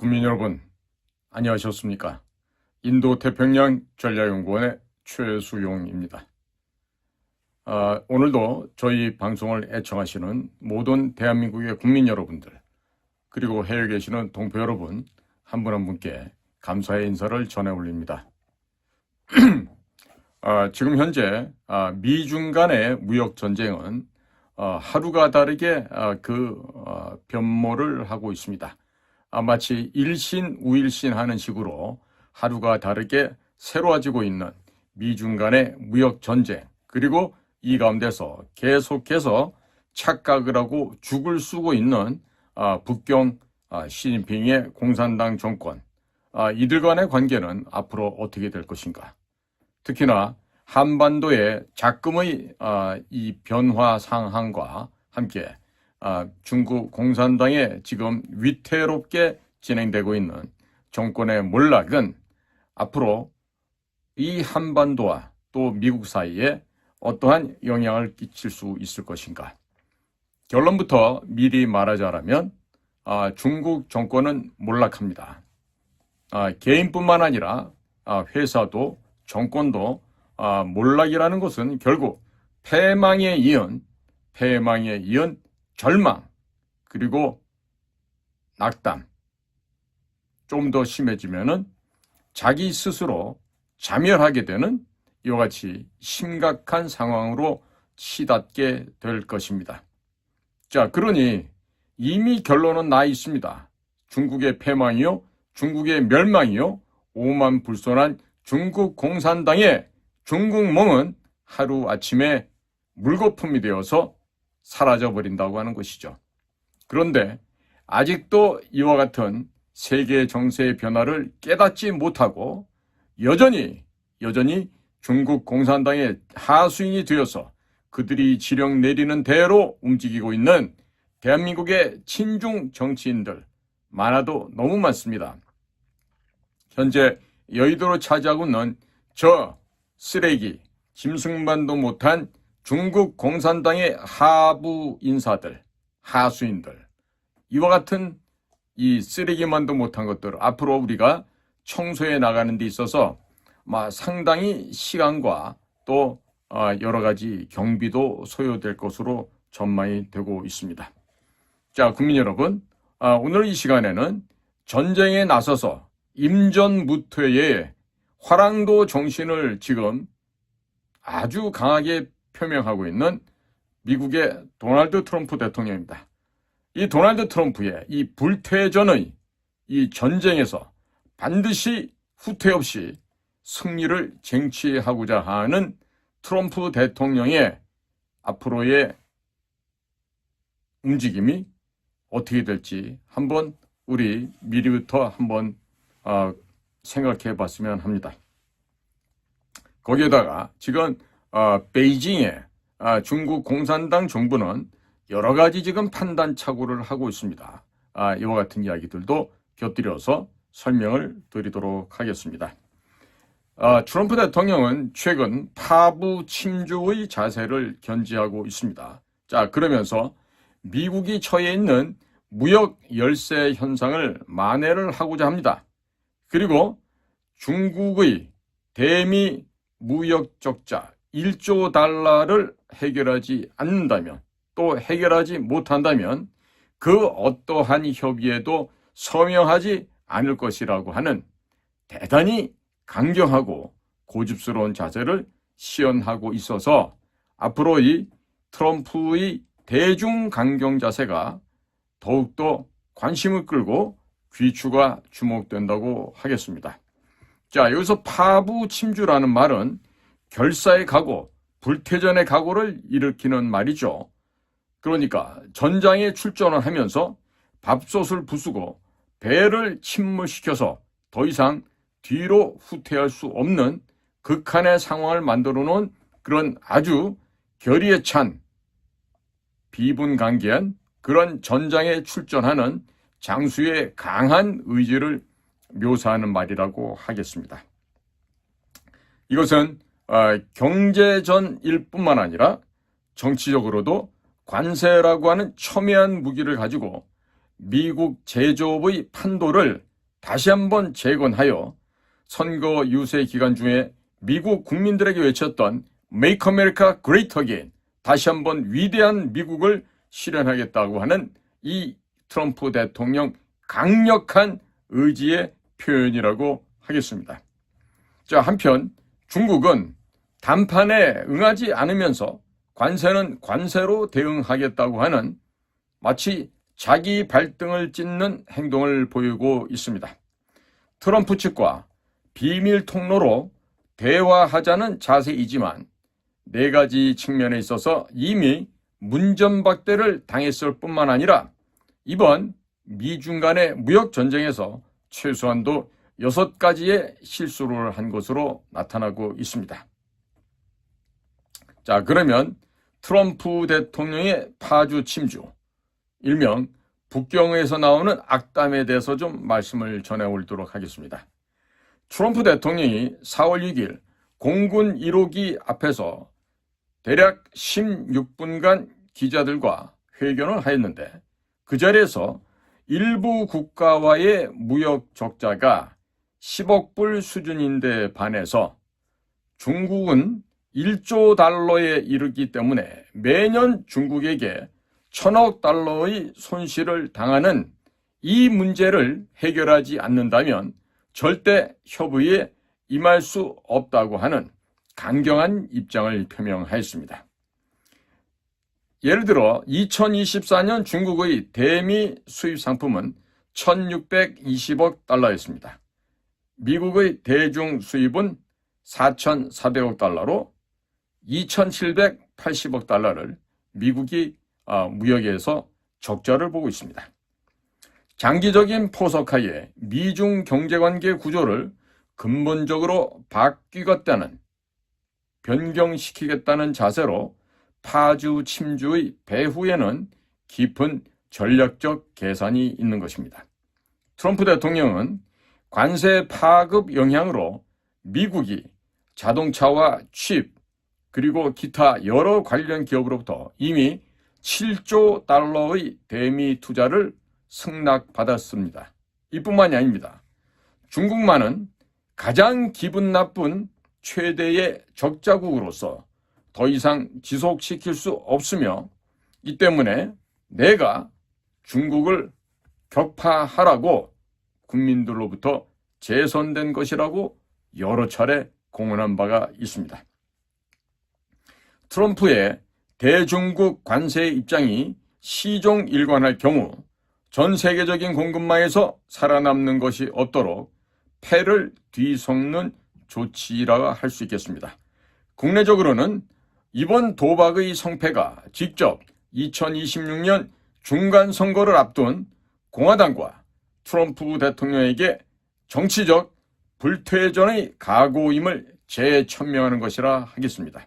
국민 여러분, 안녕하셨습니까? 인도태평양 전략연구원의 최수용입니다. 오늘도 저희 방송을 애청하시는 모든 대한민국의 국민 여러분들, 그리고 해외에 계시는 동포 여러분, 한 분 한 분께 감사의 인사를 전해 올립니다. 지금 현재 미중 간의 무역 전쟁은 하루가 다르게 변모를 하고 있습니다. 마치 일신 우일신 하는 식으로 하루가 다르게 새로워지고 있는 미중 간의 무역 전쟁, 그리고 이 가운데서 계속해서 착각을 하고 죽을 쓰고 있는 북경 시진핑의 공산당 정권, 이들 간의 관계는 앞으로 어떻게 될 것인가? 특히나 한반도의 작금의 이 변화 상황과 함께 중국 공산당의 지금 위태롭게 진행되고 있는 정권의 몰락은 앞으로 이 한반도와 또 미국 사이에 어떠한 영향을 끼칠 수 있을 것인가? 결론부터 미리 말하자면 중국 정권은 몰락합니다. 개인뿐만 아니라 회사도 정권도 몰락이라는 것은 결국 패망에 이은 절망, 그리고 낙담, 좀 더 심해지면은 자기 스스로 자멸하게 되는 이와 같이 심각한 상황으로 치닫게 될 것입니다. 자, 그러니 이미 결론은 나 있습니다. 중국의 패망이요, 중국의 멸망이요, 오만불손한 중국 공산당의 중국몽은 하루아침에 물거품이 되어서 사라져버린다고 하는 것이죠. 그런데 아직도 이와 같은 세계 정세의 변화를 깨닫지 못하고 여전히 중국 공산당의 하수인이 되어서 그들이 지령 내리는 대로 움직이고 있는 대한민국의 친중 정치인들 많아도 너무 많습니다. 현재 여의도를 차지하고 있는 저 쓰레기, 짐승만도 못한 중국 공산당의 하부 인사들, 하수인들, 이와 같은 이 쓰레기만도 못한 것들 앞으로 우리가 청소해 나가는 데 있어서 상당히 시간과 또 여러 가지 경비도 소요될 것으로 전망이 되고 있습니다. 자, 국민 여러분, 오늘 이 시간에는 전쟁에 나서서 임전무퇴의 화랑도 정신을 지금 아주 강하게 표명하고 있는 미국의 도널드 트럼프 대통령입니다. 이 도널드 트럼프의 이 불태전의 이 전쟁에서 반드시 후퇴 없이 승리를 쟁취하고자 하는 트럼프 대통령의 앞으로의 움직임이 어떻게 될지 한번 우리 미리부터 한번 생각해 봤으면 합니다. 거기에다가 지금 베이징의 중국 공산당 정부는 여러 가지 지금 판단착오를 하고 있습니다. 이와 같은 이야기들도 곁들여서 설명을 드리도록 하겠습니다. 트럼프 대통령은 최근 파부 침주의 자세를 견지하고 있습니다. 자, 그러면서 미국이 처해 있는 무역 열세 현상을 만회를 하고자 합니다. 그리고 중국의 대미 무역 적자 1조 달러를 해결하지 않는다면, 또 해결하지 못한다면 그 어떠한 협의에도 서명하지 않을 것이라고 하는 대단히 강경하고 고집스러운 자세를 시연하고 있어서 앞으로 이 트럼프의 대중 강경 자세가 더욱더 관심을 끌고 귀추가 주목된다고 하겠습니다. 자, 여기서 파부 침주라는 말은 결사의 각오, 불태전의 각오를 일으키는 말이죠. 그러니까 전장에 출전을 하면서 밥솥을 부수고 배를 침몰시켜서 더 이상 뒤로 후퇴할 수 없는 극한의 상황을 만들어 놓은 그런 아주 결의에 찬 비분간개한 그런 전장에 출전하는 장수의 강한 의지를 묘사하는 말이라고 하겠습니다. 이것은 경제전일 뿐만 아니라 정치적으로도 관세라고 하는 첨예한 무기를 가지고 미국 제조업의 판도를 다시 한번 재건하여 선거 유세 기간 중에 미국 국민들에게 외쳤던 Make America Great Again, 다시 한번 위대한 미국을 실현하겠다고 하는 이 트럼프 대통령 강력한 의지의 표현이라고 하겠습니다. 자, 한편 중국은 담판에 응하지 않으면서 관세는 관세로 대응하겠다고 하는 마치 자기 발등을 찢는 행동을 보이고 있습니다. 트럼프 측과 비밀 통로로 대화하자는 자세이지만 네 가지 측면에 있어서 이미 문전박대를 당했을 뿐만 아니라 이번 미중 간의 무역 전쟁에서 최소한도 6가지의 실수를 한 것으로 나타나고 있습니다. 자, 그러면 트럼프 대통령의 파주 침주, 일명 북경에서 나오는 악담에 대해서 좀 말씀을 전해올도록 하겠습니다. 트럼프 대통령이 4월 6일 공군 1호기 앞에서 대략 16분간 기자들과 회견을 하였는데 그 자리에서 일부 국가와의 무역 적자가 10억 불 수준인데 반해서 중국은 1조 달러에 이르기 때문에 매년 중국에게 1000억 달러의 손실을 당하는 이 문제를 해결하지 않는다면 절대 협의에 임할 수 없다고 하는 강경한 입장을 표명하였습니다. 예를 들어 2024년 중국의 대미 수입 상품은 1620억 달러였습니다. 미국의 대중 수입은 4400억 달러로 2780억 달러를 미국이 무역에서 적자를 보고 있습니다. 장기적인 포석하에 미중 경제관계 구조를 근본적으로 바뀌겠다는, 변경시키겠다는 자세로 파주 침주의 배후에는 깊은 전략적 계산이 있는 것입니다. 트럼프 대통령은 관세 파급 영향으로 미국이 자동차와 칩 그리고 기타 여러 관련 기업으로부터 이미 7조 달러의 대미 투자를 승낙받았습니다. 이뿐만이 아닙니다. 중국만은 가장 기분 나쁜 최대의 적자국으로서 더 이상 지속시킬 수 없으며 이 때문에 내가 중국을 격파하라고 국민들로부터 제선된 것이라고 여러 차례 공언한 바가 있습니다. 트럼프의 대중국 관세 입장이 시종일관할 경우 전 세계적인 공급망에서 살아남는 것이 없도록 패를 뒤섞는 조치라 할 수 있겠습니다. 국내적으로는 이번 도박의 성패가 직접 2026년 중간선거를 앞둔 공화당과 트럼프 대통령에게 정치적 불퇴전의 각오임을 재천명하는 것이라 하겠습니다.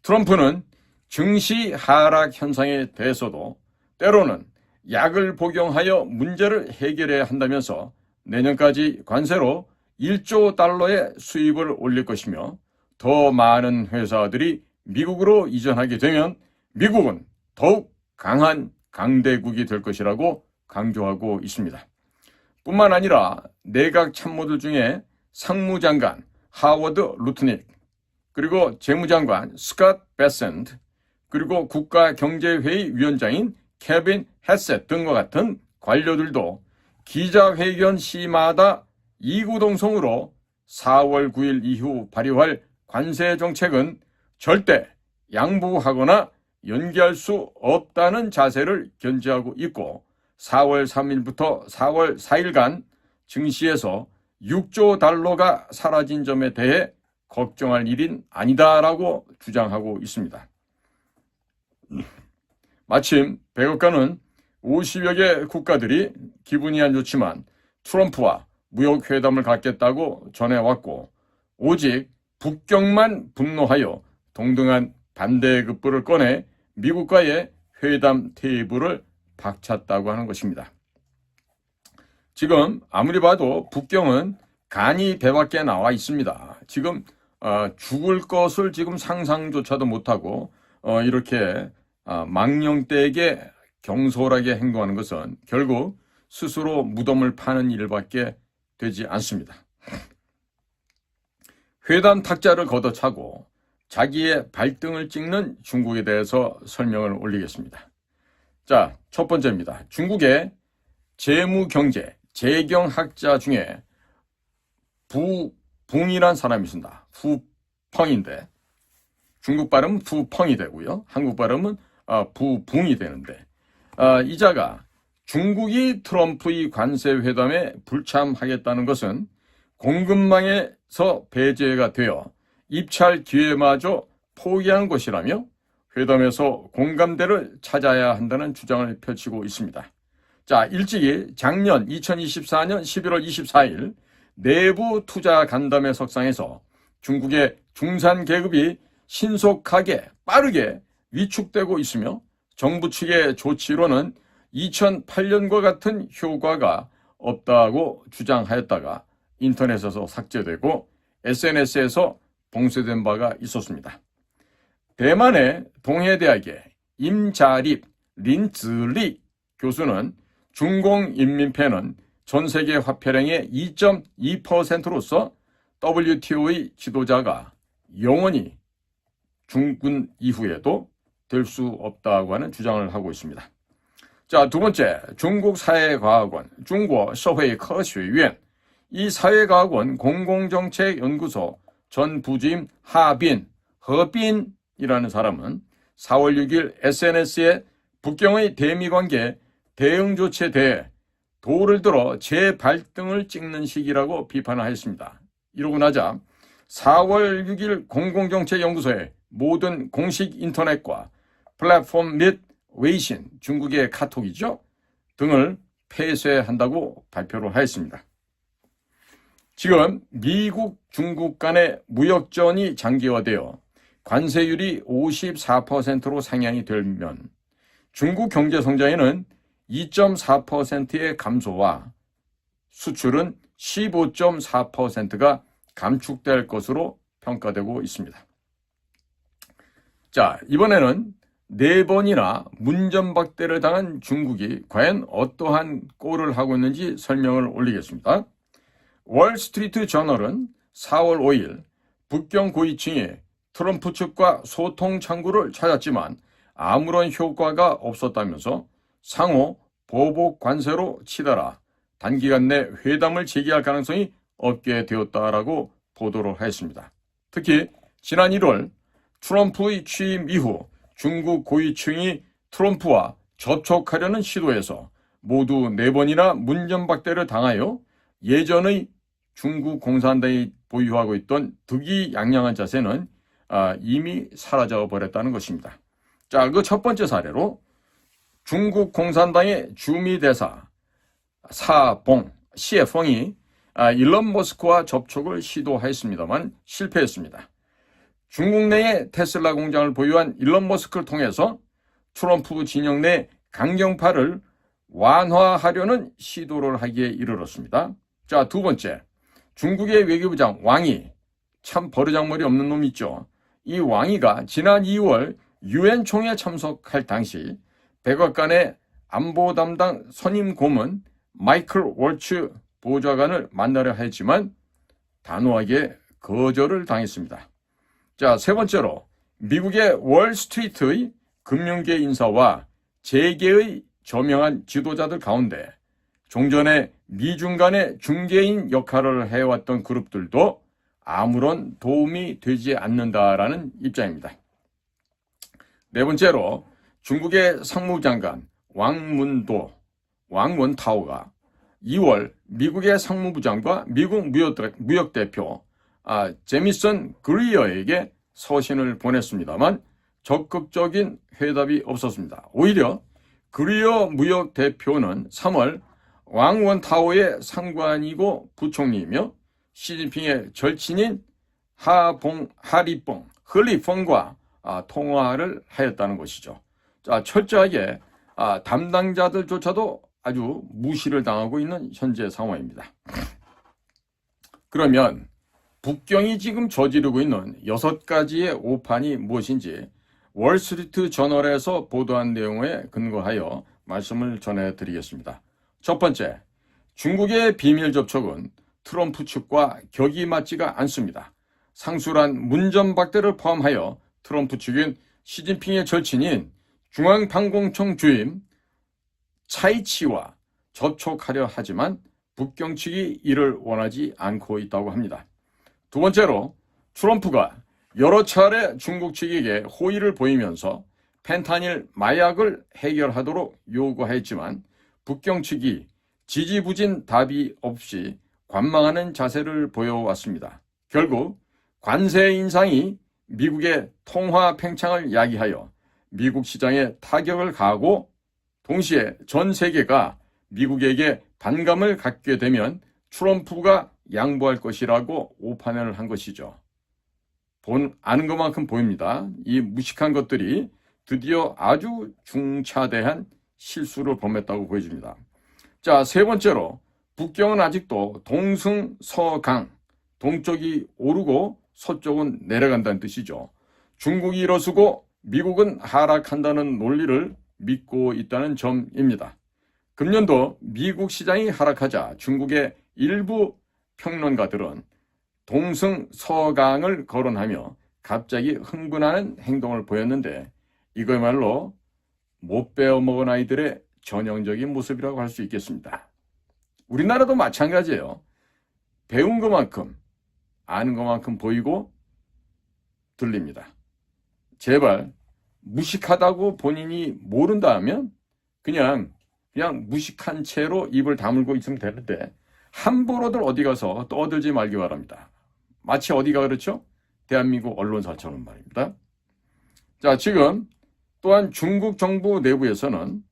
트럼프는 증시 하락 현상에 대해서도 때로는 약을 복용하여 문제를 해결해야 한다면서 내년까지 관세로 1조 달러의 수입을 올릴 것이며 더 많은 회사들이 미국으로 이전하게 되면 미국은 더욱 강한 강대국이 될 것이라고 강조하고 있습니다. 뿐만 아니라 내각 참모들 중에 상무장관 하워드 루트닉, 그리고 재무장관 스캇 베센트, 그리고 국가경제회의 위원장인 케빈 헤셋 등과 같은 관료들도 기자회견 시마다 이구동성으로 4월 9일 이후 발효할 관세 정책은 절대 양보하거나 연기할 수 없다는 자세를 견지하고 있고 4월 3일부터 4월 4일간 증시에서 6조 달러가 사라진 점에 대해 걱정할 일은 아니다라고 주장하고 있습니다. 마침 백악관은 50여 개 국가들이 기분이 안 좋지만 트럼프와 무역회담을 갖겠다고 전해왔고 오직 북경만 분노하여 동등한 반대급부를 꺼내 미국과의 회담 테이블을 박찼다고 하는 것입니다. 지금 아무리 봐도 북경은 간이 배밖에 나와 있습니다. 지금 죽을 것을 지금 상상조차도 못하고 이렇게 망령되게 경솔하게 행동하는 것은 결국 스스로 무덤을 파는 일밖에 되지 않습니다. 회담 탁자를 걷어차고 자기의 발등을 찍는 중국에 대해서 설명을 올리겠습니다. 자, 첫 번째입니다. 중국의 재무경제, 재경학자 중에 부붕이란 사람이 있습니다. 부펑인데 중국 발음은 부펑이 되고요. 한국 발음은 부붕이 되는데 이 자가 중국이 트럼프의 관세 회담에 불참하겠다는 것은 공급망에서 배제가 되어 입찰 기회마저 포기하는 것이라며 회담에서 공감대를 찾아야 한다는 주장을 펼치고 있습니다. 자, 일찍이 작년 2024년 11월 24일 내부 투자 간담회 석상에서 중국의 중산 계급이 신속하게 빠르게 위축되고 있으며 정부 측의 조치로는 2008년과 같은 효과가 없다고 주장하였다가 인터넷에서 삭제되고 SNS에서 봉쇄된 바가 있었습니다. 대만의 동해대학의 임자립 린즈리 교수는 중공인민패는 전세계 화폐량의 2.2%로서 WTO의 지도자가 영원히 중군 이후에도 될 수 없다고 하는 주장을 하고 있습니다. 자, 두 번째, 중국사회과학원, 중국社会科学院. 이 사회과학원 공공정책연구소 전 부주임 하빈, 허빈이라는 사람은 4월 6일 SNS에 북경의 대미관계 대응 조치에 대해 도를 들어 제 발등을 찍는 시기라고 비판을 하였습니다. 이러고 나자 4월 6일 공공정책연구소의 모든 공식 인터넷과 플랫폼 및 웨이신, 중국의 카톡이죠, 등을 폐쇄한다고 발표를 하였습니다. 지금 미국, 중국 간의 무역전이 장기화되어 관세율이 54%로 상향이 되면 중국 경제 성장에는 2.4%의 감소와 수출은 15.4%가 감축될 것으로 평가되고 있습니다. 자, 이번에는 4번이나 문전박대를 당한 중국이 과연 어떠한 꼴을 하고 있는지 설명을 올리겠습니다. 월스트리트 저널은 4월 5일 북경 고위층이 트럼프 측과 소통 창구를 찾았지만 아무런 효과가 없었다면서 상호 보복 관세로 치달아 단기간 내 회담을 재개할 가능성이 없게 되었다라고 보도를 하였습니다. 특히 지난 1월 트럼프의 취임 이후 중국 고위층이 트럼프와 접촉하려는 시도에서 모두 4번이나 문전박대를 당하여 예전의 중국 공산당이 보유하고 있던 득이양양한 자세는 이미 사라져 버렸다는 것입니다. 자, 그 첫 번째 사례로 중국 공산당의 주미대사 시에펑이 일론 머스크와 접촉을 시도하였습니다만 실패했습니다. 중국 내에 테슬라 공장을 보유한 일론 머스크를 통해서 트럼프 진영 내 강경파를 완화하려는 시도를 하기에 이르렀습니다. 자, 두 번째, 중국의 외교부장 왕이, 참 버르장머리 없는 놈 있죠. 이 왕이가 지난 2월 유엔 총회에 참석할 당시 백악관의 안보 담당 선임 고문 마이클 월츠 보좌관을 만나려 했지만 단호하게 거절을 당했습니다. 자, 세 번째로 미국의 월스트리트의 금융계 인사와 재계의 저명한 지도자들 가운데 종전에 미중 간의 중개인 역할을 해왔던 그룹들도 아무런 도움이 되지 않는다라는 입장입니다. 네 번째로 중국의 상무장관 왕원타오가 2월 미국의 상무부장과 미국 무역대표 제미슨 그리어에게 서신을 보냈습니다만 적극적인 회답이 없었습니다. 오히려 그리어 무역대표는 3월 왕원타오의 상관이고 부총리이며 시진핑의 절친인 허리펑과 통화를 하였다는 것이죠. 자, 철저하게 담당자들조차도 아주 무시를 당하고 있는 현재 상황입니다. 그러면 북경이 지금 저지르고 있는 6가지의 오판이 무엇인지 월스트리트 저널에서 보도한 내용에 근거하여 말씀을 전해드리겠습니다. 첫 번째, 중국의 비밀 접촉은 트럼프 측과 격이 맞지가 않습니다. 상술한 문전박대를 포함하여 트럼프 측은 시진핑의 절친인 중앙방공청 주임 차이치와 접촉하려 하지만 북경 측이 이를 원하지 않고 있다고 합니다. 두 번째로 트럼프가 여러 차례 중국 측에게 호의를 보이면서 펜타닐 마약을 해결하도록 요구했지만 북경 측이 지지부진 답이 없이 관망하는 자세를 보여왔습니다. 결국 관세 인상이 미국의 통화 팽창을 야기하여 미국 시장에 타격을 가하고 동시에 전 세계가 미국에게 반감을 갖게 되면 트럼프가 양보할 것이라고 오판을 한 것이죠. 아는 것만큼 보입니다. 이 무식한 것들이 드디어 아주 중차대한 실수를 범했다고 보여집니다. 자, 세 번째로 북경은 아직도 동승서강, 동쪽이 오르고 서쪽은 내려간다는 뜻이죠. 중국이 일어서고 미국은 하락한다는 논리를 믿고 있다는 점입니다. 금년도 미국 시장이 하락하자 중국의 일부 평론가들은 동승서강을 거론하며 갑자기 흥분하는 행동을 보였는데 이거야말로 못 배워먹은 아이들의 전형적인 모습이라고 할 수 있겠습니다. 우리나라도 마찬가지예요. 배운 것만큼 아는 것만큼 보이고 들립니다. 제발 무식하다고 본인이 모른다 하면 그냥 무식한 채로 입을 다물고 있으면 되는데 함부로들 어디 가서 떠들지 말기 바랍니다. 마치 어디가 그렇죠? 대한민국 언론사처럼 말입니다. 자, 지금 또한 중국 정부 내부에서는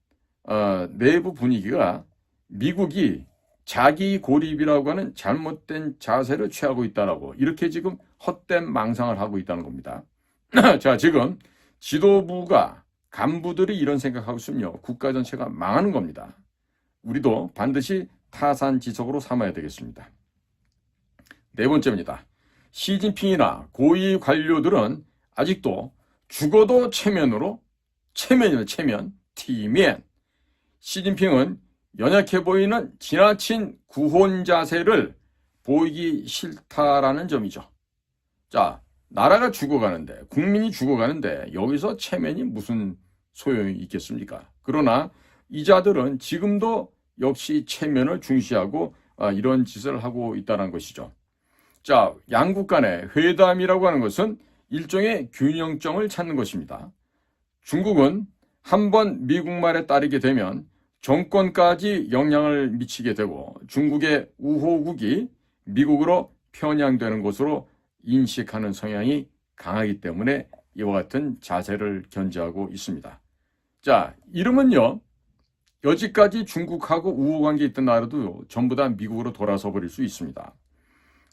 내부 분위기가 미국이 자기 고립이라고 하는 잘못된 자세를 취하고 있다라고 이렇게 지금 헛된 망상을 하고 있다는 겁니다. 자, 지금 지도부가 간부들이 이런 생각하고 있으면요, 국가 전체가 망하는 겁니다. 우리도 반드시 타산지석으로 삼아야 되겠습니다. 네 번째입니다. 시진핑이나 고위 관료들은 아직도 죽어도 체면으로, 체면, 티면. 시진핑은 연약해 보이는 지나친 구혼 자세를 보이기 싫다라는 점이죠. 자, 나라가 죽어가는데, 국민이 죽어가는데 여기서 체면이 무슨 소용이 있겠습니까? 그러나 이 자들은 지금도 역시 체면을 중시하고 이런 짓을 하고 있다는 것이죠. 자, 양국 간의 회담이라고 하는 것은 일종의 균형점을 찾는 것입니다. 중국은 한번 미국 말에 따르게 되면 정권까지 영향을 미치게 되고 중국의 우호국이 미국으로 편향되는 것으로 인식하는 성향이 강하기 때문에 이와 같은 자세를 견지하고 있습니다. 자, 이러면요, 여지까지 중국하고 우호관계 있던 나라도 전부 다 미국으로 돌아서 버릴 수 있습니다.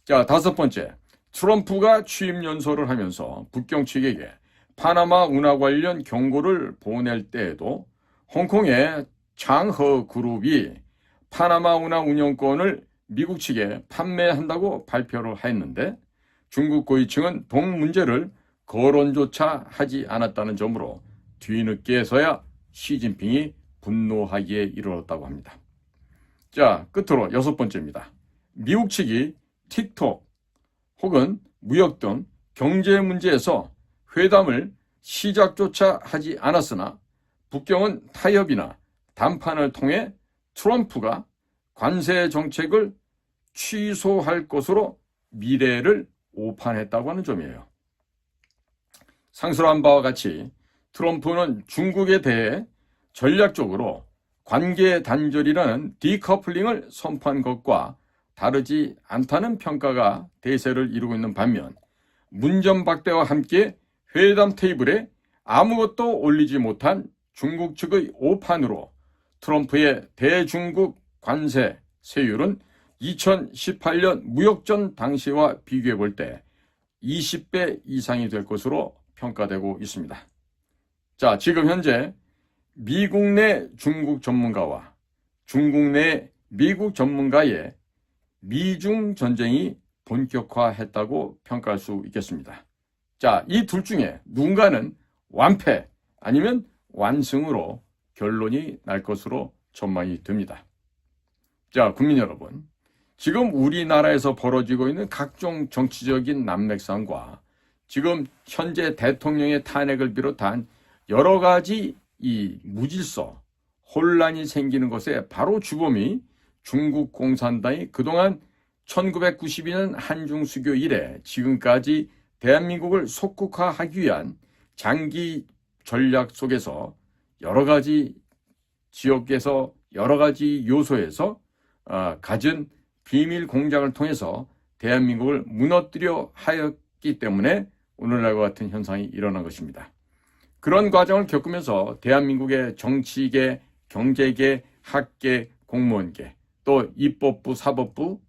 자, 다섯 번째, 트럼프가 취임 연설을 하면서 북경 측에게 파나마 운하 관련 경고를 보낼 때에도 홍콩의 장허 그룹이 파나마 운하 운영권을 미국 측에 판매한다고 발표를 했는데 중국 고위층은 동 문제를 거론조차 하지 않았다는 점으로 뒤늦게서야 시진핑이 분노하기에 이르렀다고 합니다. 자, 끝으로 여섯 번째입니다. 미국 측이 틱톡 혹은 무역 등 경제 문제에서 회담을 시작조차 하지 않았으나 북경은 타협이나 담판을 통해 트럼프가 관세 정책을 취소할 것으로 미래를 오판했다고 하는 점이에요. 상술한 바와 같이 트럼프는 중국에 대해 전략적으로 관계 단절이라는 디커플링을 선포한 것과 다르지 않다는 평가가 대세를 이루고 있는 반면 문전박대와 함께 회담 테이블에 아무것도 올리지 못한 중국 측의 오판으로 트럼프의 대중국 관세 세율은 2018년 무역전 당시와 비교해 볼 때 20배 이상이 될 것으로 평가되고 있습니다. 자, 지금 현재 미국 내 중국 전문가와 중국 내 미국 전문가의 미중 전쟁이 본격화했다고 평가할 수 있겠습니다. 자, 이 둘 중에 누군가는 완패 아니면 완승으로 결론이 날 것으로 전망이 됩니다. 자, 국민 여러분, 지금 우리나라에서 벌어지고 있는 각종 정치적인 난맥상과 지금 현재 대통령의 탄핵을 비롯한 여러 가지 이 무질서, 혼란이 생기는 것에 바로 주범이 중국 공산당이 그동안 1992년 한중수교 이래 지금까지 대한민국을 속국화하기 위한 장기 전략 속에서 여러 가지 지역에서 여러 가지 요소에서 가진 비밀 공작을 통해서 대한민국을 무너뜨려 하였기 때문에 오늘날과 같은 현상이 일어난 것입니다. 그런 과정을 겪으면서 대한민국의 정치계, 경제계, 학계, 공무원계, 또 입법부, 사법부,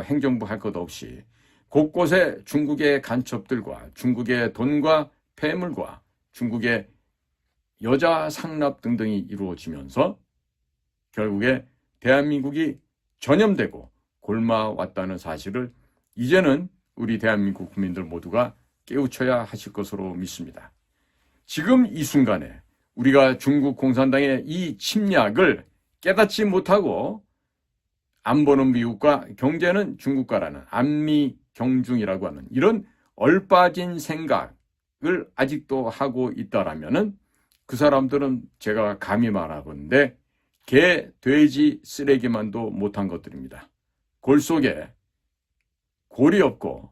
행정부 할 것 없이 곳곳에 중국의 간첩들과 중국의 돈과 폐물과 중국의 여자 상납 등등이 이루어지면서 결국에 대한민국이 전염되고 곪아왔다는 사실을 이제는 우리 대한민국 국민들 모두가 깨우쳐야 하실 것으로 믿습니다. 지금 이 순간에 우리가 중국 공산당의 이 침략을 깨닫지 못하고 안보는 미국과 경제는 중국과라는 안미경중이라고 하는 이런 얼빠진 생각을 아직도 하고 있다라면은 그 사람들은 제가 감히 말하건대 개, 돼지, 쓰레기만도 못한 것들입니다. 골 속에 골이 없고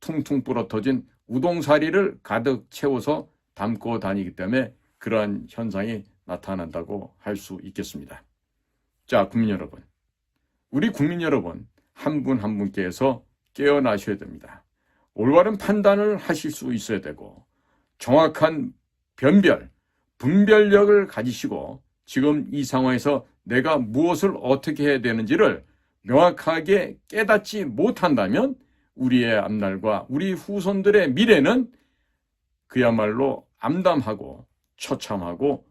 퉁퉁 부러터진 우동사리를 가득 채워서 담고 다니기 때문에 그러한 현상이 나타난다고 할 수 있겠습니다. 자, 국민 여러분. 우리 국민 여러분, 한 분 한 분께서 깨어나셔야 됩니다. 올바른 판단을 하실 수 있어야 되고 정확한 분별력을 가지시고 지금 이 상황에서 내가 무엇을 어떻게 해야 되는지를 명확하게 깨닫지 못한다면 우리의 앞날과 우리 후손들의 미래는 그야말로 암담하고 처참하고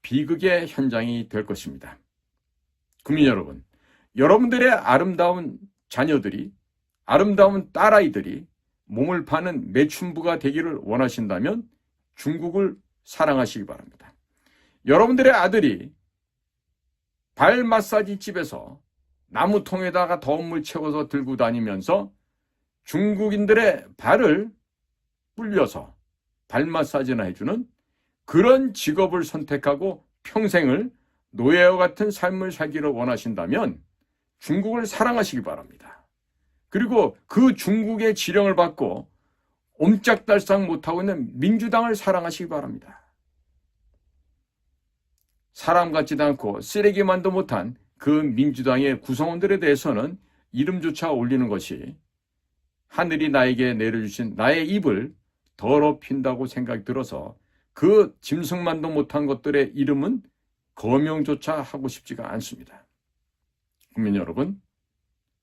비극의 현장이 될 것입니다. 국민 여러분, 여러분들의 아름다운 자녀들이, 아름다운 딸아이들이 몸을 파는 매춘부가 되기를 원하신다면 중국을 사랑하시기 바랍니다. 여러분들의 아들이 발 마사지 집에서 나무통에다가 더운 물 채워서 들고 다니면서 중국인들의 발을 불려서 발 마사지나 해주는 그런 직업을 선택하고 평생을 노예와 같은 삶을 살기를 원하신다면 중국을 사랑하시기 바랍니다. 그리고 그 중국의 지령을 받고 옴짝달싹 못하고 있는 민주당을 사랑하시기 바랍니다. 사람 같지도 않고 쓰레기만도 못한 그 민주당의 구성원들에 대해서는 이름조차 올리는 것이 하늘이 나에게 내려주신 나의 입을 더럽힌다고 생각이 들어서 그 짐승만도 못한 것들의 이름은 거명조차 하고 싶지가 않습니다. 국민 여러분,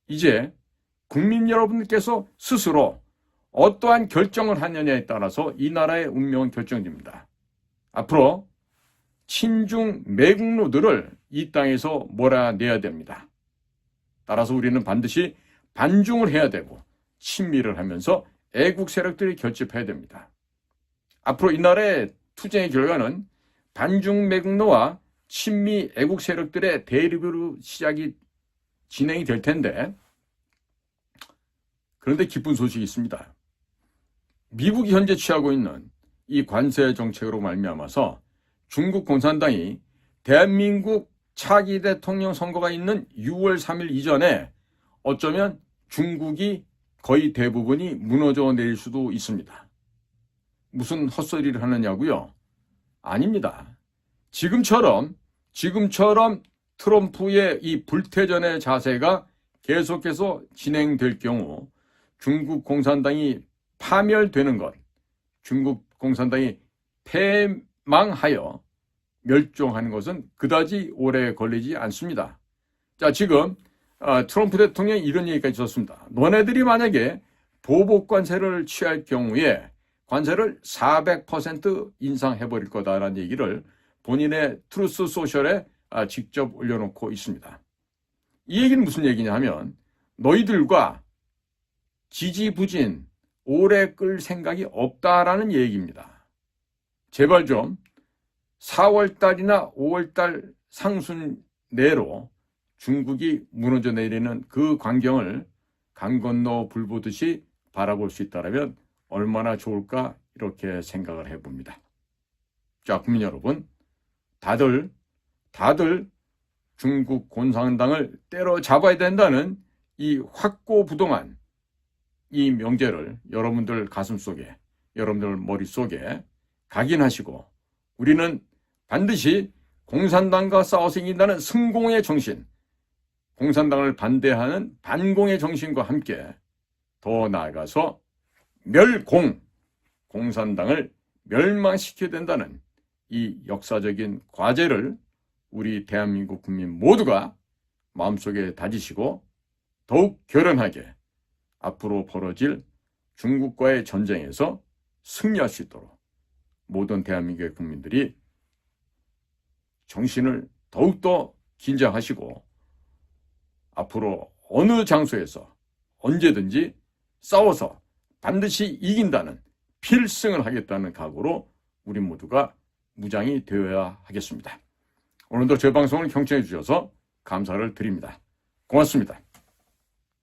이제 국민 여러분께서 스스로 어떠한 결정을 하느냐에 따라서 이 나라의 운명은 결정됩니다. 앞으로 친중 매국노들을 이 땅에서 몰아내야 됩니다. 따라서 우리는 반드시 반중을 해야 되고 친미를 하면서 애국 세력들이 결집해야 됩니다. 앞으로 이 나라의 투쟁의 결과는 반중 매국노와 친미 애국 세력들의 대립으로 진행이 될 텐데, 그런데 기쁜 소식이 있습니다. 미국이 현재 취하고 있는 이 관세 정책으로 말미암아서 중국 공산당이 대한민국 차기 대통령 선거가 있는 6월 3일 이전에 어쩌면 중국이 거의 대부분이 무너져 내릴 수도 있습니다. 무슨 헛소리를 하느냐고요? 아닙니다. 지금처럼 트럼프의 이 불태전의 자세가 계속해서 진행될 경우 중국 공산당이 파멸되는 것, 중국 공산당이 패망하여 멸종하는 것은 그다지 오래 걸리지 않습니다. 자, 지금 트럼프 대통령이 이런 얘기까지 있었습니다. 너네들이 만약에 보복 관세를 취할 경우에 관세를 400% 인상해버릴 거다라는 얘기를 본인의 트루스 소셜에 직접 올려놓고 있습니다. 이 얘기는 무슨 얘기냐 하면 너희들과 지지부진 오래 끌 생각이 없다라는 얘기입니다. 제발 좀 4월달이나 5월달 상순 내로 중국이 무너져 내리는 그 광경을 강 건너 불 보듯이 바라볼 수 있다면 얼마나 좋을까 이렇게 생각을 해봅니다. 자, 국민 여러분, 다들 중국 공산당을 때려잡아야 된다는 이 확고부동한 이 명제를 여러분들 가슴속에, 여러분들 머릿속에 각인하시고 우리는 반드시 공산당과 싸워서 이긴다는 승공의 정신, 공산당을 반대하는 반공의 정신과 함께 더 나아가서 공산당을 멸망시켜야 된다는 이 역사적인 과제를 우리 대한민국 국민 모두가 마음속에 다지시고 더욱 결연하게 앞으로 벌어질 중국과의 전쟁에서 승리할 수 있도록 모든 대한민국의 국민들이 정신을 더욱더 긴장하시고 앞으로 어느 장소에서 언제든지 싸워서 반드시 이긴다는 필승을 하겠다는 각오로 우리 모두가 무장이 되어야 하겠습니다. 오늘도 제 방송을 경청해 주셔서 감사를 드립니다. 고맙습니다.